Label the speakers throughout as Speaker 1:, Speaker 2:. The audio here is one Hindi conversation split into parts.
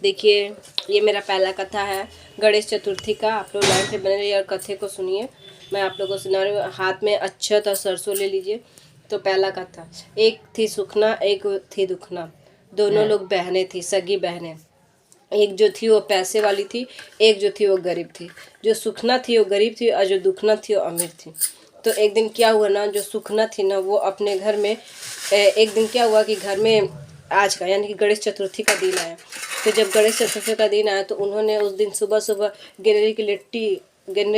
Speaker 1: देखिए ये मेरा पहला कथा है गणेश चतुर्थी का। आप लोग लाइन पे बने रहिए और कथे को सुनिए। मैं आप लोगों को सुना रही हूँ। हाथ में अक्षत और सरसों ले लीजिए। तो पहला कथा, एक थी सुखना एक थी दुखना, दोनों लोग बहनें थी, सगी बहनें। एक जो थी वो पैसे वाली थी, एक जो थी वो गरीब थी। जो सुखना थी वो गरीब थी और जो दुखना थी वो अमीर थी। तो एक दिन क्या हुआ ना, जो सुखना थी ना वो अपने घर में एक दिन क्या हुआ कि घर में आज का यानी कि गणेश चतुर्थी का दिन आया। तो जब गणेश चतुर्थी का दिन आया तो उन्होंने उस दिन सुबह सुबह गेनरी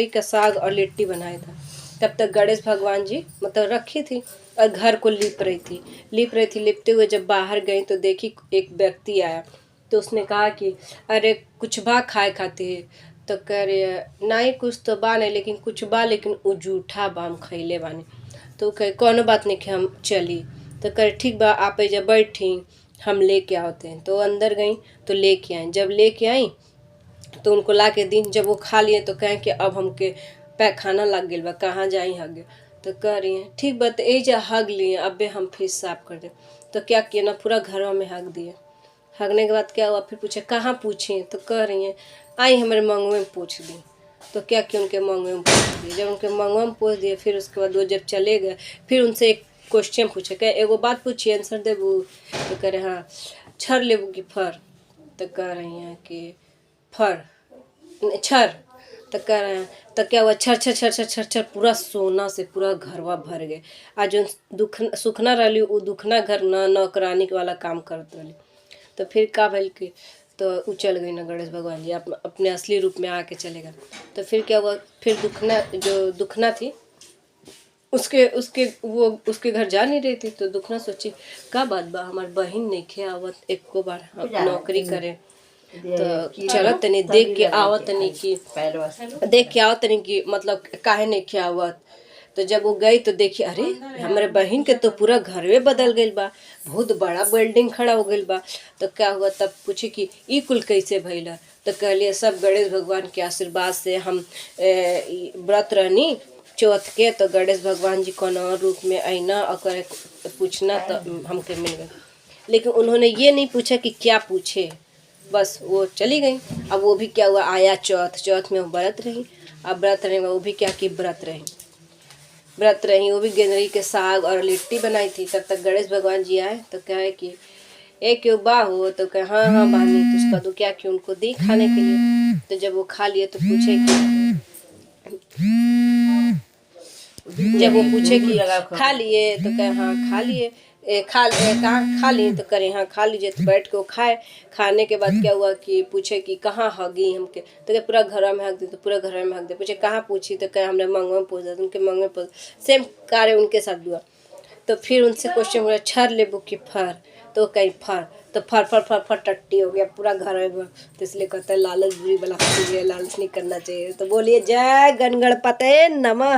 Speaker 1: का साग और लिट्टी बनाया था। तब तक गणेश भगवान जी मतलब रखी थी और घर को लिपते हुए जब बाहर गई तो देखी एक व्यक्ति आया। तो उसने कहा कि अरे कुछ बा खाए खाते है। तो कह रहे नहीं कुछ तो बा नहीं, लेकिन कुछ बा, लेकिन उ जूठा बा हम खैले बानी। तो कहे कोनो बात नहीं कि हम चली। तो कहे ठीक बा आप जब बैठी हम लेके आते हैं। तो अंदर गई तो लेके आई। जब लेके आई तो उनको ला के दी। जब वो खा लिए तो कहें कि अब हमके पैखाना लग गया बा, कहाँ जाई हगे। तो कह रही हैं ठीक बा तो जा हग लिए, अबे हम फिर साफ कर दें। तो क्या किया ना, पूरा घरों में हग दिए। हगने के बाद क्या हुआ, फिर पूछे कहाँ पूछे। तो कह रही हैं आई हमारे मंगवे में पूछ दी। तो क्या किया, उनके मंगवे में पूछ दिए। जब उनके मंगवा में पूछ दिए फिर उसके बाद वो जब चले गए फिर उनसे एक क्वेश्चन पूछे, क्या एगो बात पूछी आंसर देबू। तो कह रहे हाँ छर लेबू कि फर। तो कह रही हैं कि फर छर। तो कह रहे हैं तो क्या हुआ, छर छर छर छर छर छर पूरा सोना से पूरा घरवा भर गए। आज जो सुखना रही वो दुखना घर न नौकरानी वाला काम करत रही। तो फिर का भल कि तो उ चल गई ना गणेश भगवान जी अपने असली रूप में आके चले गए। तो फिर क्या हुआ, फिर दुखना थी उसके घर जा नहीं रही थी। तो दुखना सोची का बात बा हमार बहन नहीं खे आवत एको बार नौकरी करे। तो चलो तनी देख के आवत तनी कि मतलब काहे नहीं खे आवत। तो जब वो गई तो देखी अरे हमारे बहन के तो पूरा घरवे बदल गई बा, बहुत बड़ा बिल्डिंग खड़ा हो गई बा। तो क्या हुआ, तब पूछी कि ई कुल कैसे भइला। तो कहलिए सब गणेश भगवान के आशीर्वाद से हम व्रत रहनी चौथ के। तो गणेश भगवान जी कौन रूप में आईना और पूछना तो हमके मिल गए। लेकिन उन्होंने ये नहीं पूछा कि क्या पूछे, बस वो चली गई। अब वो भी क्या हुआ, आया चौथ में वो व्रत रही। अब व्रत रही वो भी क्या कि व्रत रही वो भी गेंदरी के साग और लिट्टी बनाई थी। तब तक गणेश भगवान जी आए तो कहे कि एक क्यों बा हो। तो कहे हाँ हाँ बानी। तो उसका तो क्या कि उनको दी खाने के लिए। तो जब वो खा लिए तो पूछे कि खा लिए। तो कहे हाँ खा लिए। कहाँ खा लिए। तो करे हाँ खा लीजिए। तो बैठ के वो खाने के बाद क्या हुआ कि पूछे कि कहाँ हगी हमके। तो पूरा घर में हक दी। तो पूरा घर में हक दे। पूछे कहाँ पूछी। तो कहे हमने मंगवा में पूछ दिया। उनके मंगवा में पूछ सेम कार्य उनके साथ हुआ। तो फिर उनसे क्वेश्चन हुआ छर लेबू की फर। तो कहीं फर। तो फर फर फर फर टट्टी हो गया पूरा घर में। तो इसलिए कहते हैं लालच बुरी बला होती है, लालच नहीं करना चाहिए। तो बोलिए जय गणगणपते नमः।